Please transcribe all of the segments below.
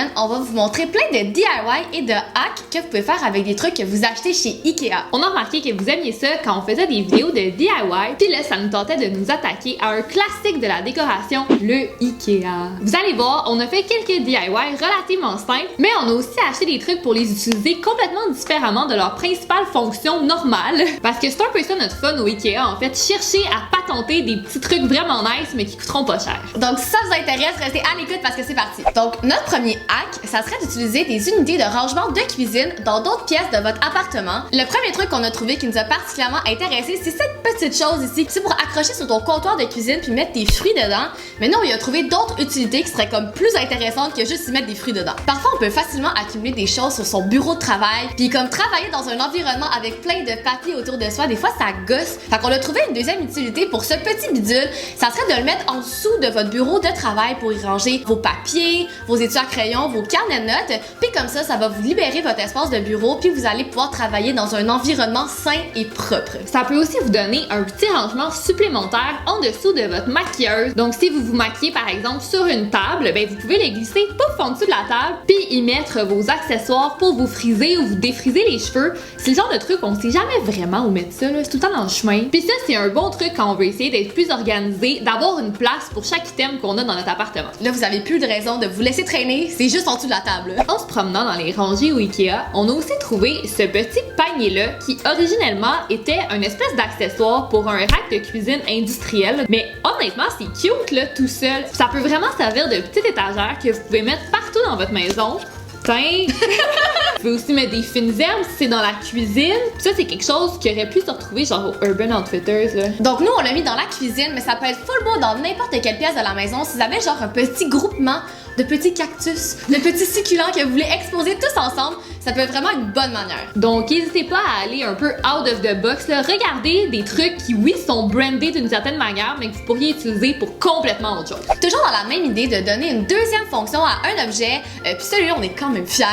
semaine, on va vous montrer plein de DIY et de hacks que vous pouvez faire avec des trucs que vous achetez chez Ikea. On a remarqué que vous aimiez ça quand on faisait des vidéos de DIY, puis là, ça nous tentait de nous attaquer à un classique de la décoration, le Ikea. Vous allez voir, on a fait quelques DIY relativement simples, mais on a aussi acheté des trucs pour les utiliser complètement différemment de leur principale fonction normale, parce que c'est un peu ça notre fun au Ikea, en fait, chercher à patenter des petits trucs vraiment nice, mais qui coûteront pas cher. Donc si ça vous intéresse, restez à l'écoute parce que c'est parti. Donc notre premier hack, ça serait d'utiliser des unités de rangement de cuisine dans d'autres pièces de votre appartement. Le premier truc qu'on a trouvé qui nous a particulièrement intéressé, c'est cette petite chose ici. C'est pour accrocher sur ton comptoir de cuisine puis mettre tes fruits dedans. Mais nous, on a trouvé d'autres utilités qui seraient comme plus intéressantes que juste y mettre des fruits dedans. Parfois, on peut facilement accumuler des choses sur son bureau de travail, puis comme travailler dans un environnement avec plein de papier autour de soi, des fois ça gosse. Fait qu'on a trouvé une deuxième utilité pour ce petit bidule, ça serait de le mettre en dessous de votre bureau de travail pour y ranger vos papiers, vos étuis à crayon, vos carnets de notes, puis comme ça va vous libérer votre espace de bureau, puis vous allez pouvoir travailler dans un environnement sain et propre. Ça peut aussi vous donner un petit rangement supplémentaire en dessous de votre maquilleuse. Donc si vous vous maquillez par exemple sur une table, ben vous pouvez les glisser pouf en dessous de la table, puis y mettre vos accessoires pour vous friser ou vous défriser les cheveux. C'est le genre de truc on sait jamais vraiment où mettre ça, là. C'est tout le temps dans le chemin. Puis ça, c'est un bon truc quand on veut essayer d'être plus organisé, d'avoir une place pour chaque item qu'on a dans notre appartement. Là, vous avez plus de raison de vous laisser traîner, c'est juste en dessous de la table. En se promenant dans les rangées au Ikea, on a aussi trouvé ce petit panier-là qui originellement était une espèce d'accessoire pour un rack de cuisine industriel. Mais honnêtement, c'est cute là, tout seul. Ça peut vraiment servir de petite étagère que vous pouvez mettre partout dans votre maison. Tiens! Vous pouvez aussi mettre des fines herbes si c'est dans la cuisine. Puis ça, c'est quelque chose qui aurait pu se retrouver genre au Urban Outfitters, là. Donc nous, on l'a mis dans la cuisine, mais ça peut être full beau dans n'importe quelle pièce de la maison. Si vous avez genre un petit groupement de petits cactus, de petits succulents que vous voulez exposer tous ensemble, ça peut être vraiment une bonne manière. Donc, n'hésitez pas à aller un peu out of the box, là. Regardez des trucs qui, oui, sont brandés d'une certaine manière, mais que vous pourriez utiliser pour complètement autre chose. Toujours dans la même idée de donner une deuxième fonction à un objet, puis celui-là, on est quand même fiers.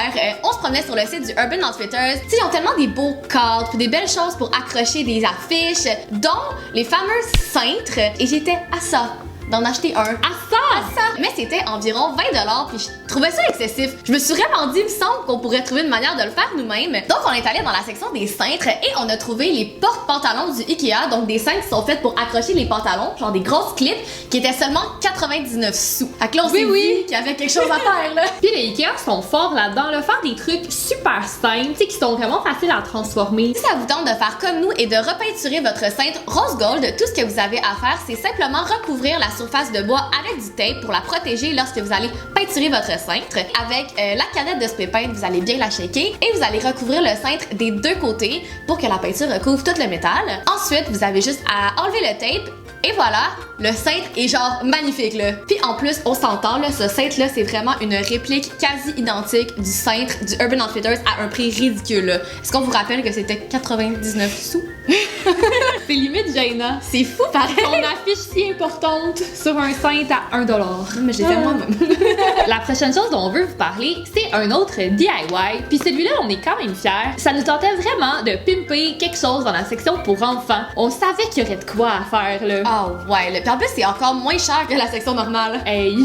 On se promenait sur le site du Urban Outfitters. Ils ont tellement des beaux cadres, puis des belles choses pour accrocher des affiches, dont les fameuses cintres. Et j'étais à ça d'en acheter un. À ça! Mais c'était environ 20$, puis je trouvais ça excessif. Je me suis vraiment dit, il me semble qu'on pourrait trouver une manière de le faire nous-mêmes. Donc on est allé dans la section des cintres et on a trouvé les porte-pantalons du Ikea, donc des cintres qui sont faites pour accrocher les pantalons, genre des grosses clips, qui étaient seulement 99 sous. Fait que là, on s'est dit qu'il y avait quelque chose à faire, là. Puis les Ikea sont forts là-dedans, là, faire des trucs super simples, tu sais, qui sont vraiment faciles à transformer. Si ça vous tente de faire comme nous et de repeinturer votre cintre rose gold, tout ce que vous avez à faire, c'est simplement recouvrir la surface de bois avec du tape pour la protéger lorsque vous allez peinturer votre cintre. Avec la canette de spray paint, vous allez bien la shaker et vous allez recouvrir le cintre des deux côtés pour que la peinture recouvre tout le métal. Ensuite, vous avez juste à enlever le tape. Et voilà, le cintre est genre magnifique là. Puis en plus, on s'entend là, ce cintre là, c'est vraiment une réplique quasi identique du cintre du Urban Outfitters à un prix ridicule là. Est-ce qu'on vous rappelle que c'était 99 sous? C'est limite gênant. C'est fou pareil. On affiche si importante sur un cintre à 1$. Mais j'ai fait moi-même. La prochaine chose dont on veut vous parler, c'est un autre DIY. Puis celui-là, on est quand même fiers. Ça nous tentait vraiment de pimper quelque chose dans la section pour enfants. On savait qu'il y aurait de quoi à faire là. Ah ouais, là. Puis en plus, c'est encore moins cher que la section normale. Hey!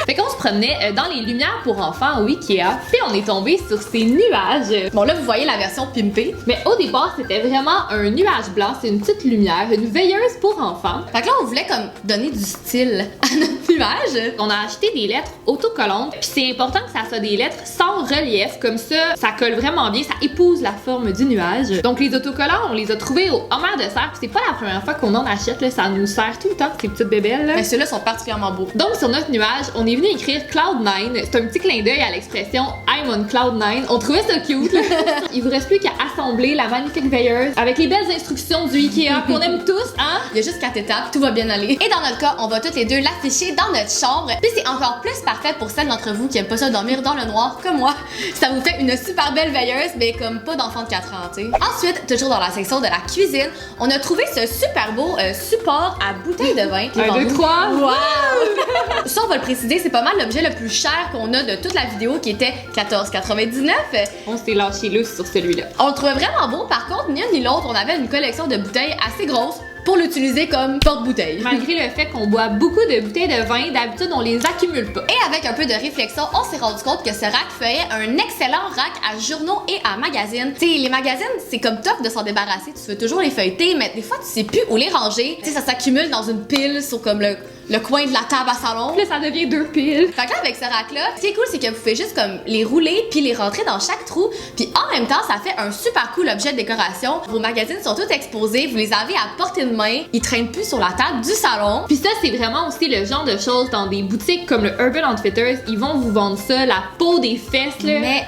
Fait qu'on se promenait dans les lumières pour enfants au Ikea, puis on est tombé sur ces nuages. Bon là, vous voyez la version pimpée. Mais au départ, c'était vraiment un nuage blanc, c'est une petite lumière, une veilleuse pour enfants. Fait que là, on voulait comme donner du style à notre nuage. On a acheté des lettres autocollantes, puis c'est important que ça soit des lettres sans relief, comme ça colle vraiment bien, ça épouse la forme du nuage. Donc les autocollants, on les a trouvés au Homer de Serre, puis c'est pas la première fois qu'on en achète, là, ça nous sert tout le temps, ces petites bébelles là. Mais ceux-là sont particulièrement beaux. Donc sur notre nuage, on est venu écrire Cloud9. C'est un petit clin d'œil à l'expression I'm on Cloud9. On trouvait ça cute. Il vous reste plus qu'à assembler la magnifique veilleuse avec les belles instructions du Ikea qu'on aime tous, hein? Il y a juste 4 étapes, tout va bien aller. Et dans notre cas, on va toutes les deux l'afficher dans notre chambre. Puis c'est encore plus parfait pour celles d'entre vous qui aiment pas ça dormir dans le noir comme moi. Ça vous fait une super belle veilleuse, mais comme pas d'enfant de 4 ans, tu sais. Ensuite, toujours dans la section de la cuisine, on a trouvé ce super beau support à bouteille de vin. 1, 2, 3. Wow! Ça, on va le préciser, c'est pas mal l'objet le plus cher qu'on a de toute la vidéo qui était 14,99. On s'est lâché loose sur celui-là. On le trouvait vraiment beau. Par contre, ni un ni l'autre, on avait une collection de bouteilles assez grosse pour l'utiliser comme porte-bouteille. Malgré le fait qu'on boit beaucoup de bouteilles de vin, d'habitude on les accumule pas. Et avec un peu de réflexion, on s'est rendu compte que ce rack ferait un excellent rack à journaux et à magazines. Tu sais, les magazines, c'est comme top de s'en débarrasser, tu veux toujours les feuilleter, mais des fois tu sais plus où les ranger. Tu sais, ça s'accumule dans une pile sur comme le coin de la table à salon. Puis là, ça devient 2 piles. Fait que là, avec ce rack-là, ce qui est cool, c'est que vous pouvez juste comme les rouler puis les rentrer dans chaque trou. Puis en même temps, ça fait un super cool objet de décoration. Vos magazines sont tous exposés, vous les avez à portée de main. Ils traînent plus sur la table du salon. Puis ça, c'est vraiment aussi le genre de choses dans des boutiques comme le Urban Outfitters. Ils vont vous vendre ça, la peau des fesses, là. Mais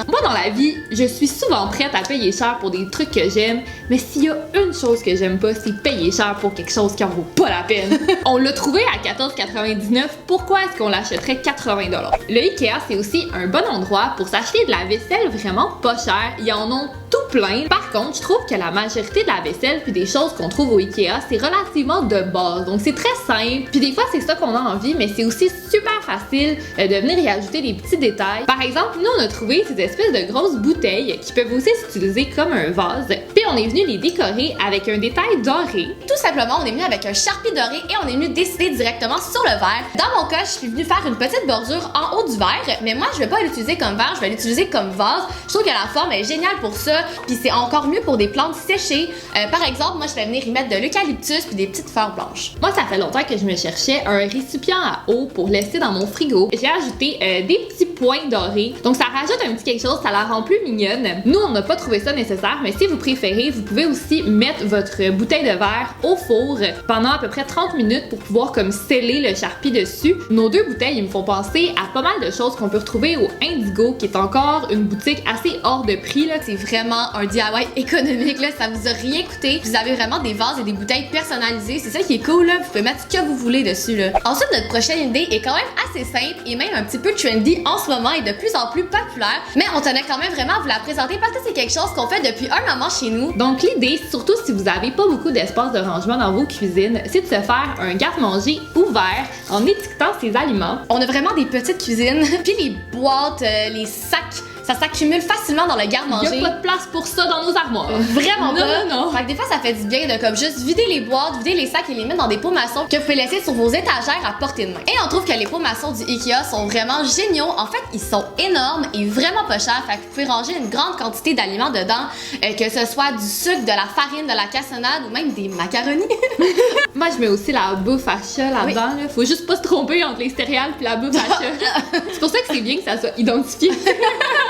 moi, dans la vie, je suis souvent prête à payer cher pour des trucs que j'aime. Mais s'il y a une chose que j'aime pas, c'est payer cher pour quelque chose qui en vaut pas la peine. On l'a trouvé à 14,99. Pourquoi est-ce qu'on l'achèterait 80$? Le Ikea, c'est aussi un bon endroit pour s'acheter de la vaisselle vraiment pas chère. Ils en ont tout plein. Par contre, je trouve que la majorité de la vaisselle puis des choses qu'on trouve au Ikea, c'est relativement de base. Donc c'est très simple. Puis des fois, c'est ça qu'on a envie, mais c'est aussi super facile de venir y ajouter des petits détails. Par exemple, nous, on a trouvé ces espèces de grosses bouteilles qui peuvent aussi s'utiliser comme un vase. Puis on est venu les décorer avec un détail doré. Tout simplement, on est venu avec un Sharpie doré et on est venu dessiner directement sur le verre. Dans mon cas, je suis venue faire une petite bordure en haut du verre, mais moi, je vais pas l'utiliser comme verre, je vais l'utiliser comme vase. Je trouve que la forme est géniale pour ça, puis c'est encore mieux pour des plantes séchées. Par exemple, moi, je vais venir y mettre de l'eucalyptus puis des petites fleurs blanches. Moi, ça fait longtemps que je me cherchais un récipient à eau pour laisser dans mon frigo. J'ai ajouté des petits points dorés. Donc, ça rajoute un petit quelque chose, ça la rend plus mignonne. Nous, on n'a pas trouvé ça nécessaire, mais si vous préférez, vous pouvez aussi mettre votre bouteille de verre au four pendant à peu près 30 minutes pour pouvoir comme sceller le Sharpie dessus. Nos deux bouteilles, ils me font penser à pas mal de choses qu'on peut retrouver au Indigo, qui est encore une boutique assez hors de prix, là. C'est vraiment un DIY économique, là. Ça vous a rien coûté. Vous avez vraiment des vases et des bouteilles personnalisées. C'est ça qui est cool, là. Vous pouvez mettre ce que vous voulez dessus, là. Ensuite, notre prochaine idée est quand même assez simple et même un petit peu trendy en ce moment et de plus en plus populaire. Mais on tenait quand même vraiment à vous la présenter parce que c'est quelque chose qu'on fait depuis un moment chez nous. Donc, l'idée, surtout si vous avez pas beaucoup d'espace de rangement dans vos cuisines, c'est de se faire un garde-manger ouvert en étiquetant ses aliments. On a vraiment des petites cuisines, puis les boîtes, les sacs, ça s'accumule facilement dans le garde-manger. Il y a pas de place pour ça dans nos armoires. Vraiment pas. Non. Fait que des fois, ça fait du bien de comme juste vider les boîtes, vider les sacs et les mettre dans des pots maçons que vous pouvez laisser sur vos étagères à portée de main. Et on trouve que les pots maçons du Ikea sont vraiment géniaux. En fait, ils sont énormes et vraiment pas chers. Fait que vous pouvez ranger une grande quantité d'aliments dedans, que ce soit du sucre, de la farine, de la cassonade ou même des macaronis. Moi, je mets aussi la bouffe à chat là-dedans. Oui. Là. Faut juste pas se tromper entre les céréales puis la bouffe à chat. C'est pour ça que c'est bien que ça soit identifié.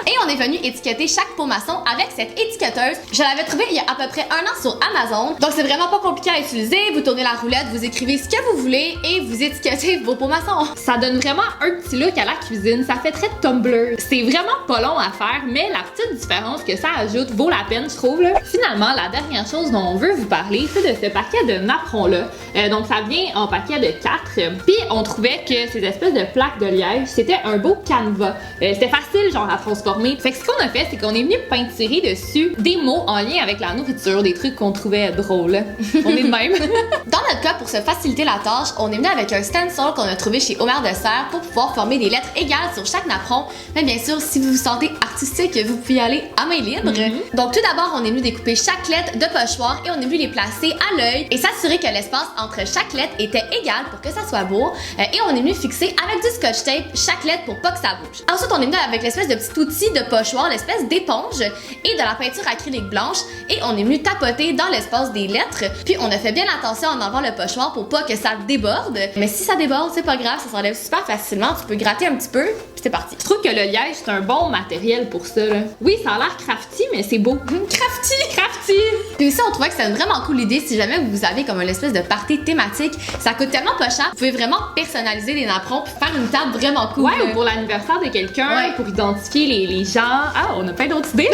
Et on est venu étiqueter chaque pot maçon avec cette étiquetteuse. Je l'avais trouvée il y a à peu près un an sur Amazon. Donc c'est vraiment pas compliqué à utiliser. Vous tournez la roulette, vous écrivez ce que vous voulez et vous étiquetez vos pots maçons. Ça donne vraiment un petit look à la cuisine. Ça fait très Tumblr. C'est vraiment pas long à faire, mais la petite différence que ça ajoute vaut la peine, je trouve. Là. Finalement, la dernière chose dont on veut vous parler, c'est de ce paquet de napperons-là. Donc ça vient en paquet de 4. Puis on trouvait que ces espèces de plaques de liège, c'était un beau canevas. C'était facile genre à transformer. Fait que ce qu'on a fait, c'est qu'on est venu peinturer dessus des mots en lien avec la nourriture, des trucs qu'on trouvait drôles. On est de même. Dans notre cas, pour se faciliter la tâche, on est venu avec un stencil qu'on a trouvé chez Omer de Serre pour pouvoir former des lettres égales sur chaque napperon. Mais bien sûr, si vous vous sentez artistique, vous pouvez y aller à main libre. Donc tout d'abord, on est venu découper chaque lettre de pochoir et on est venu les placer à l'œil et s'assurer que l'espace entre chaque lettre était égal pour que ça soit beau. Et on est venu fixer avec du scotch tape chaque lettre pour pas que ça bouge. Ensuite, on est venu avec l'espèce de petit outil de pochoir, l'espèce d'éponge et de la peinture acrylique blanche et on est venu tapoter dans l'espace des lettres. Puis on a fait bien attention en enlevant le pochoir pour pas que ça déborde. Mais si ça déborde, c'est pas grave, ça s'enlève super facilement. Tu peux gratter un petit peu, puis c'est parti. Je trouve que le liège, c'est un bon matériel pour ça. Là. Oui, ça a l'air crafty, mais c'est beau. Crafty! Puis aussi, on trouvait que c'était une vraiment cool idée si jamais vous avez comme une espèce de party thématique. Ça coûte tellement pas cher. Vous pouvez vraiment personnaliser les napperons puis faire une table vraiment cool. Ouais, ou pour l'anniversaire de quelqu'un, pour identifier les gens. Ah, on a plein d'autres idées.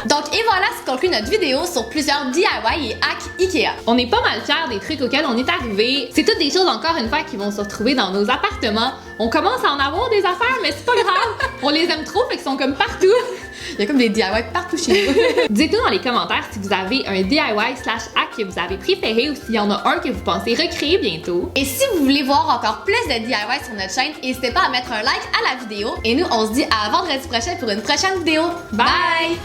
Donc, et voilà, c'est conclut notre vidéo sur plusieurs DIY et hacks Ikea. On est pas mal fiers des trucs auxquels on est arrivé. C'est toutes des choses, encore une fois, qui vont se retrouver dans nos appartements. On commence à en avoir des affaires, mais c'est pas grave. On les aime trop, fait qu'ils sont comme partout. Il y a comme des DIY partout chez nous. Dites-nous dans les commentaires si vous avez un DIY/hack que vous avez préféré ou s'il y en a un que vous pensez recréer bientôt. Et si vous voulez voir encore plus de DIY sur notre chaîne, n'hésitez pas à mettre un like à la vidéo. Et nous, on se dit à vendredi prochain pour une prochaine vidéo. Bye!